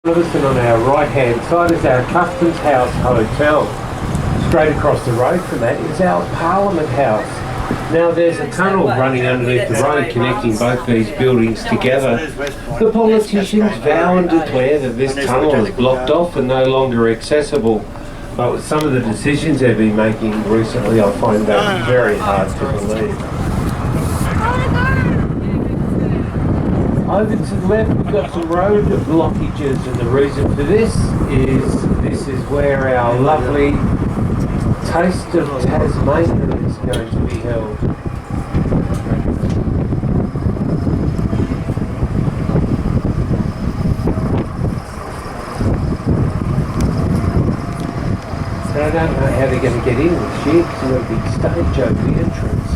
And on our right hand side is our Customs House Hotel. Straight across the road from that is our Parliament House. Now there's a tunnel running underneath the road connecting both these buildings together. The politicians vow and declare that this tunnel is blocked off and no longer accessible. But with some of the decisions they've been making recently, I find that very hard to believe. Over to the left, we've got some road blockages, and the reason for this is where our lovely Taste of Tasmania is going to be held. And I don't know how they're going to get in this year because there's a big stage over the entrance.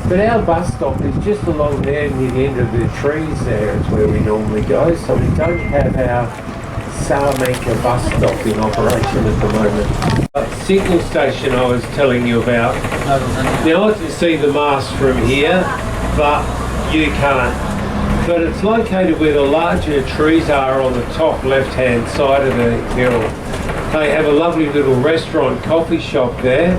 But our bus stop is just along there near the end of the trees there. It's where we normally go. So we don't have our Salamanca bus stop in operation at the moment. Signal station I was telling you about. Now I can see the mast from here, but you can't. But it's located where the larger trees are on the top left-hand side of the hill. They have a lovely little restaurant, coffee shop there,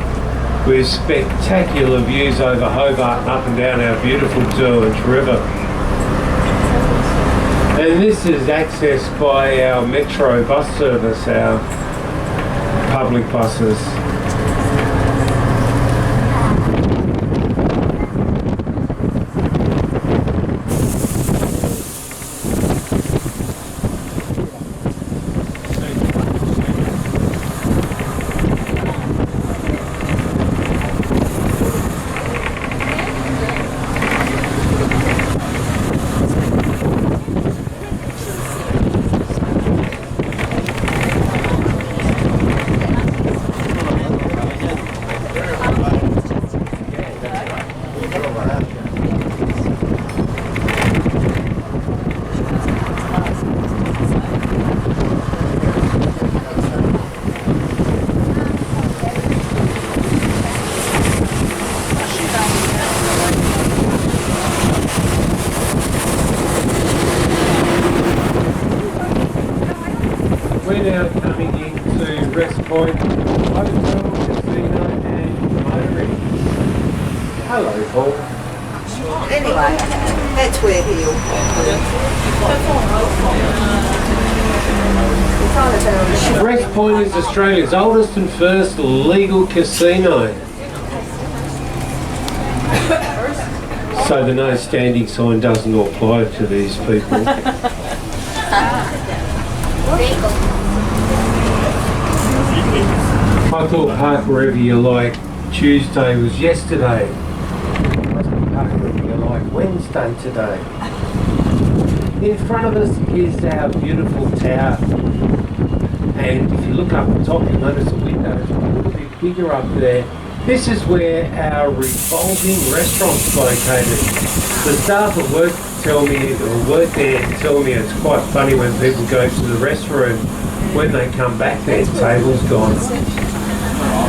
with spectacular views over Hobart and up and down our beautiful Derwent River. And this is accessed by our metro bus service, our public buses. We're now coming into Rest Point Hotel, Casino and Motoring. Hello, Paul. Anyway, that's where he'll... Rest Point is Australia's oldest and first legal casino. So the no standing sign doesn't apply to these people. I thought park wherever you like. Tuesday was yesterday. Park wherever you like. Wednesday today. In front of us is our beautiful tower. And if you look up the top, you'll notice the windows are a little bit bigger up there. This is where our revolving restaurant's located. The staff at work work there tell me it's quite funny when people go to the restroom. When they come back, their table's gone.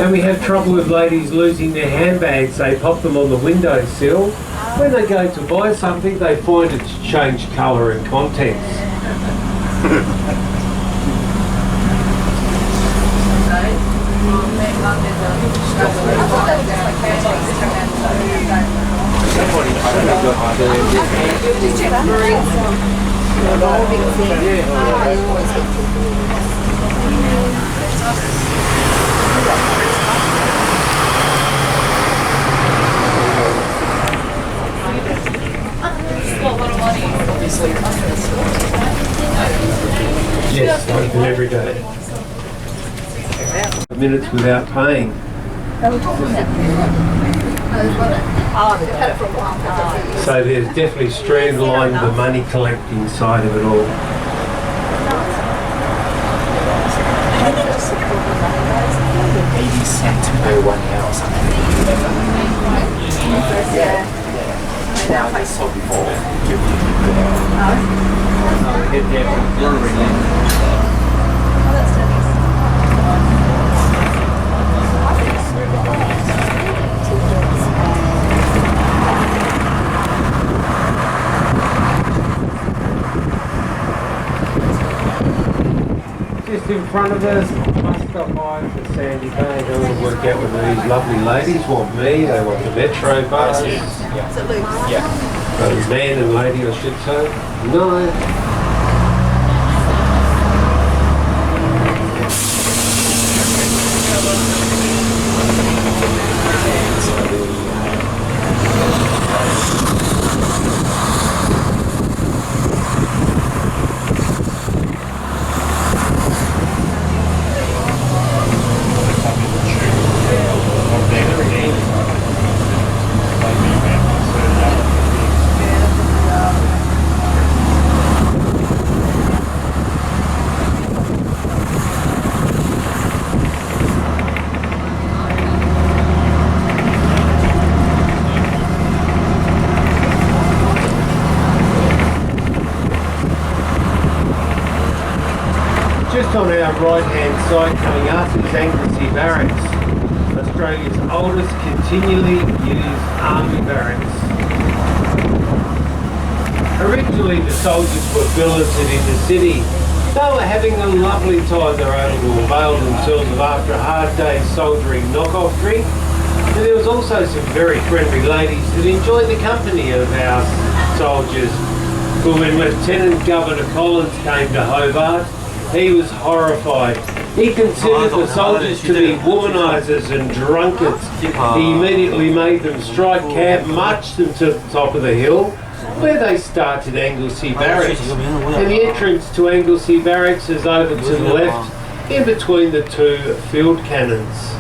And we have trouble with ladies losing their handbags. They pop them on the windowsill. When they go to buy something, they find it's changed colour and contents. Yes, open every day. Minutes without paying. So there's definitely streamlined the money collecting side of it all. $0.80 per 1 hour or something. Now I saw before. just in front of us, must stop by for Sandy Bay. They want to work out whether these lovely ladies want me, they want the Metro bus. Yeah. So Luke's. Yeah. Man and lady, I should say. No. Just on our right-hand side coming up is Anglesey Barracks, Australia's oldest continually used army barracks. Originally the soldiers were billeted in the city. They were having a lovely time. They were able to avail themselves of after a hard day's soldiering knock-off drink. And there was also some very friendly ladies that enjoyed the company of our soldiers. But when Lieutenant Governor Collins came to Hobart, he was horrified. He considered the soldiers to be womanizers and drunkards. He immediately made them strike camp, marched them to the top of the hill, where they started Anglesey Barracks. And the entrance to Anglesey Barracks is over to the left, in between the two field cannons.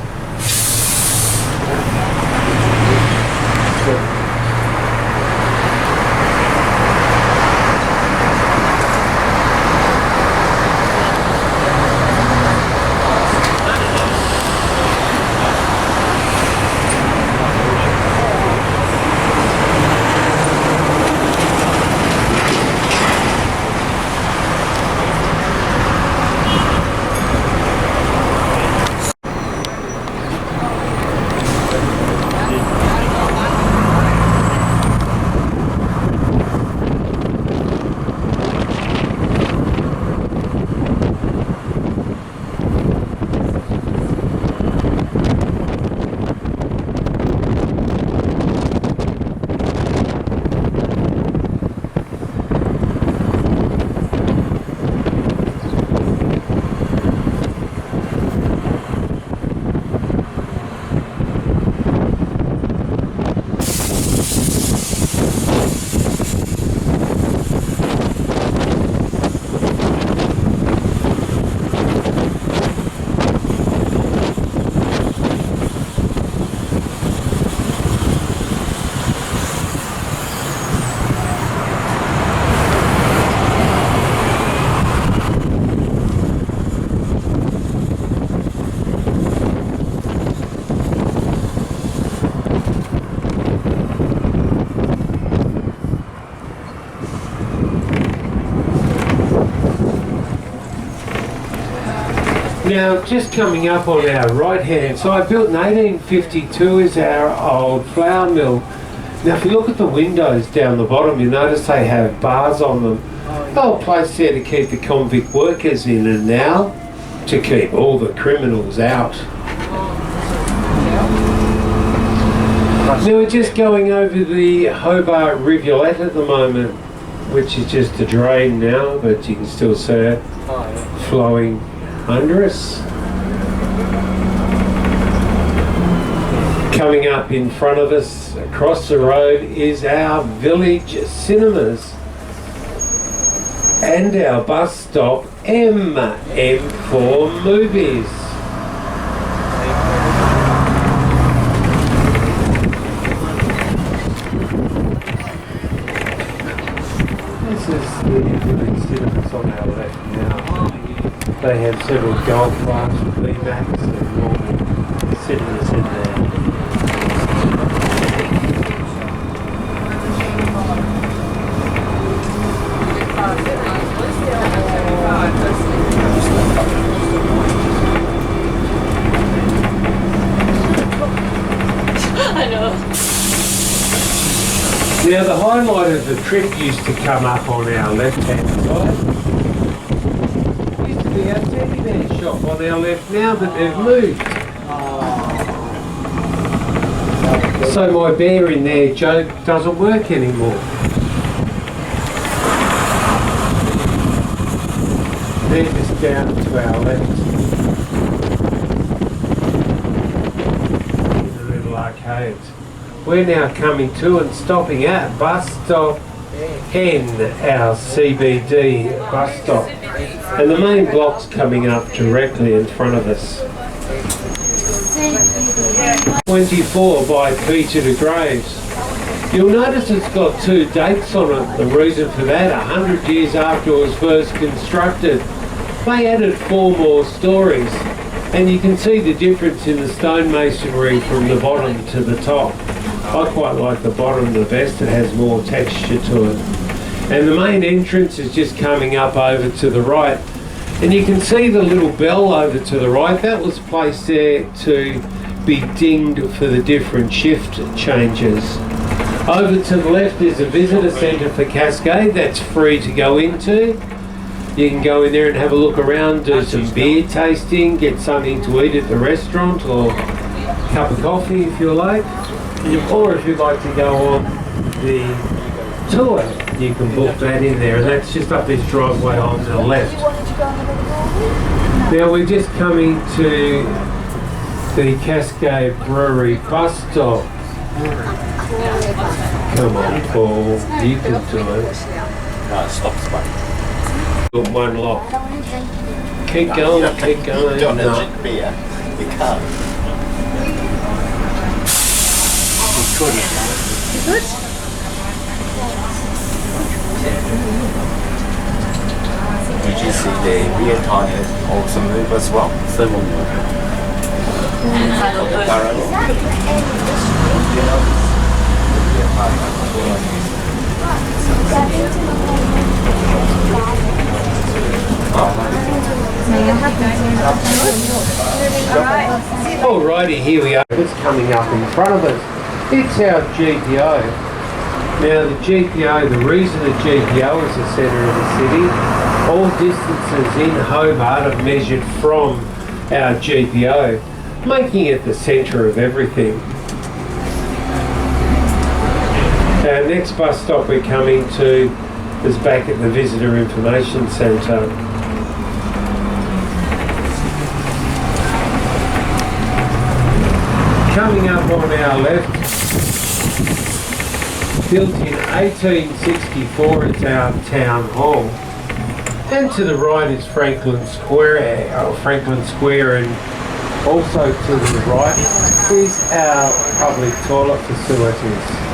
Now, just coming up on our right-hand side, built in 1852, is our old flour mill. Now, if you look at the windows down the bottom, you notice they have bars on them. The whole place there to keep the convict workers in, and now to keep all the criminals out. Now, we're just going over the Hobart rivulet at the moment, which is just a drain now, but you can still see it flowing under us. Coming up in front of us across the road is our village cinemas and our bus stop M4 Movies. This is the village cinemas on our left now. They have several gold class VMAX and normal cinemas in there. I know. Now the highlight of the trip used to come up on our left hand side. Used to be our TV teddy bear shop on our left now, but they've moved. So my bear in there joke doesn't work anymore. They're just down to our left. In the little arcades. We're now coming to and stopping at bus stop N, our CBD bus stop. And the main block's coming up directly in front of us. 24 by Peter de Graves. You'll notice it's got 2 dates on it. The reason for that, 100 years after it was first constructed, they added 4 more stories. And you can see the difference in the stonemasonry from the bottom to the top. I quite like the bottom the best, it has more texture to it. And the main entrance is just coming up over to the right. And you can see the little bell over to the right, that was placed there to be dinged for the different shift changes. Over to the left is a visitor centre for Cascade, that's free to go into. You can go in there and have a look around, do some beer tasting, get something to eat at the restaurant or a cup of coffee if you like. Or if you'd like to go on the tour, you can book that in there, and that's just up this driveway on the left. Now we're just coming to the Cascade Brewery bus stop. Come on, Paul, you can do it. Stop. Got one lock. Keep going, keep going. Don't No. drink beer. You can't. Did you see the beer tonic also move as well? Alrighty, here we are. It's coming up in front of us. It's our GPO. Now the GPO, the reason the GPO is the centre of the city, all distances in Hobart are measured from our GPO, making it the centre of everything. Our next bus stop we're coming to is back at the Visitor Information Centre. Coming up on our left, built in 1864, is our town hall. And to the right is Franklin Square, and also to the right is our public toilet facilities.